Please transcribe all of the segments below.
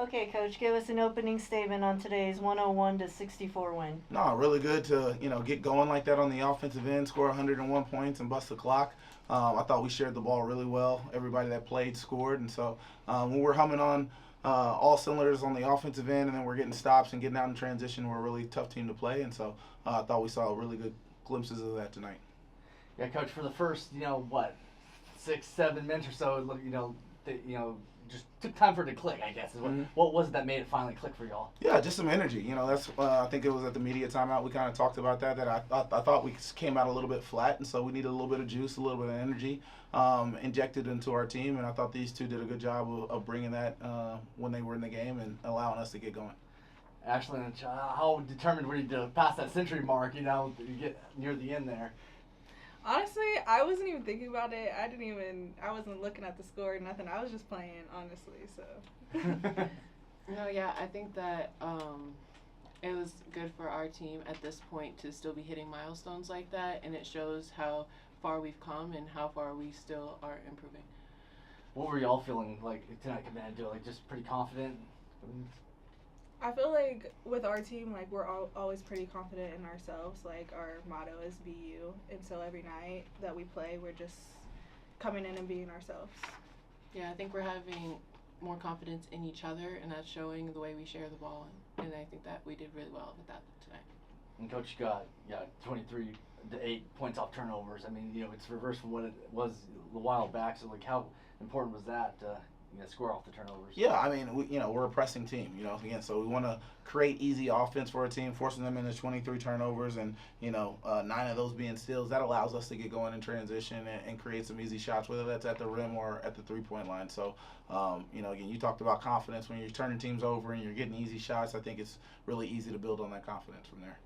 Okay, Coach, give us an opening statement on today's 101-64 win. No, really good to get going like that on the offensive end, score 101 points and bust the clock. I thought we shared the ball really well. Everybody that played scored, and so when we're humming on all cylinders on the offensive end, and then we're getting stops and getting out in transition, we're a really tough team to play, and so I thought we saw really good glimpses of that tonight. Yeah, Coach. For the first, 6-7 minutes or so, just took time for it to click, I guess. What was it that made it finally click for y'all? Yeah, just some energy. That's I think it was at the media timeout we kind of talked about that. I thought we came out a little bit flat, and so we needed a little bit of juice, a little bit of energy injected into our team. And I thought these two did a good job of bringing that when they were in the game and allowing us to get going. Ashlyn, how determined were you to pass that century mark? You get near the end there. Honestly, I wasn't even thinking about it. I wasn't looking at the score or nothing. I was just playing, honestly, so. No, yeah, I think that it was good for our team at this point to still be hitting milestones like that, and it shows how far we've come and how far we still are improving. What were y'all feeling like tonight coming into it? Just pretty confident? I feel like with our team, we're always pretty confident in ourselves. Our motto is be you. And so every night that we play, we're just coming in and being ourselves. Yeah, I think we're having more confidence in each other, and that's showing the way we share the ball. And I think that we did really well with that tonight. And Coach got 23 to 8 points off turnovers. I mean, it's reverse from what it was a while back. So how important was that? Score off the turnovers. Yeah, I mean, we're a pressing team, again, so we want to create easy offense for our team, forcing them into 23 turnovers and, 9 of those being steals. That allows us to get going in transition and create some easy shots, whether that's at the rim or at the three-point line. So, again, you talked about confidence. When you're turning teams over and you're getting easy shots, I think it's really easy to build on that confidence from there.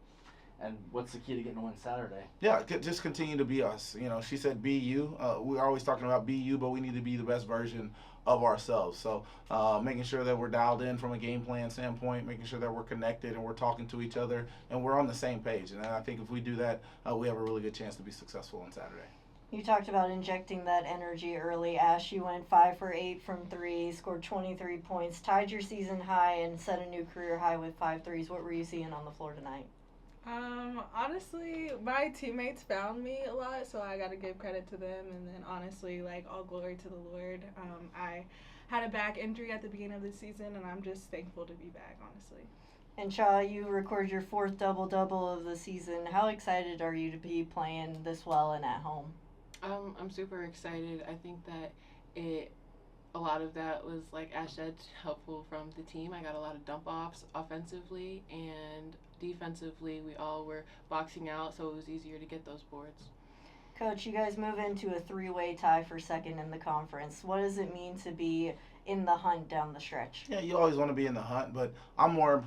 And what's the key to getting a win Saturday? Yeah, just continue to be us. She said be you. We're always talking about be you, but we need to be the best version of ourselves. So making sure that we're dialed in from a game plan standpoint, making sure that we're connected and we're talking to each other and we're on the same page. And I think if we do that, we have a really good chance to be successful on Saturday. You talked about injecting that energy early. Ash, you went 5 for 8 from 3, scored 23 points, tied your season high, and set a new career high with 5 threes. What were you seeing on the floor tonight? Honestly, my teammates found me a lot, so I got to give credit to them. And then honestly, all glory to the Lord. I had a back injury at the beginning of the season, and I'm just thankful to be back, honestly. And Shaw, you record your 4th double-double of the season. How excited are you to be playing this well and at home? I'm super excited. I think that a lot of that was, like Ash said, helpful from the team. I got a lot of dump-offs offensively, and defensively we all were boxing out, so it was easier to get those boards. Coach, you guys move into a 3-way tie for second in the conference. What does it mean to be in the hunt down the stretch? Yeah, you always want to be in the hunt, but I'm more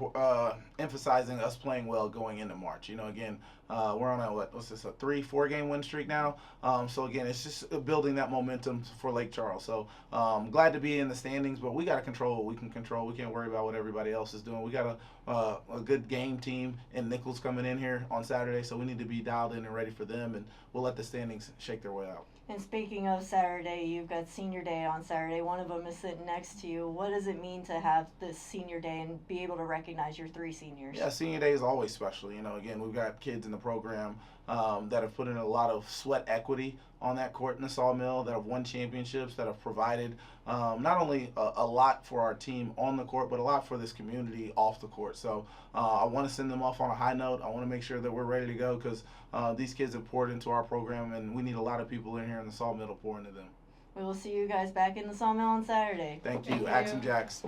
emphasizing us playing well going into March. Again, we're on a 3-4 game win streak now. So again, it's just building that momentum for Lake Charles. So glad to be in the standings, but we got to control what we can control. We can't worry about what everybody else is doing. We got a good game team in Nicholls coming in here on Saturday, so we need to be dialed in and ready for them, and we'll let the standings shake their way out. And speaking of Saturday, you've got senior day on Saturday. One of them is sitting next to you. What does it mean to have this senior day and be able to recognize your 3 seniors? Yeah, senior day is always special. Again, we've got kids in the program that have put in a lot of sweat equity on that court in the Sawmill, that have won championships, that have provided not only a lot for our team on the court, but a lot for this community off the court. So I want to send them off on a high note. I want to make sure that we're ready to go because these kids have poured into our program, and we need a lot of people in here in the Sawmill to pour into them. We will see you guys back in the Sawmill on Saturday. Thank you. Axe and Jacks.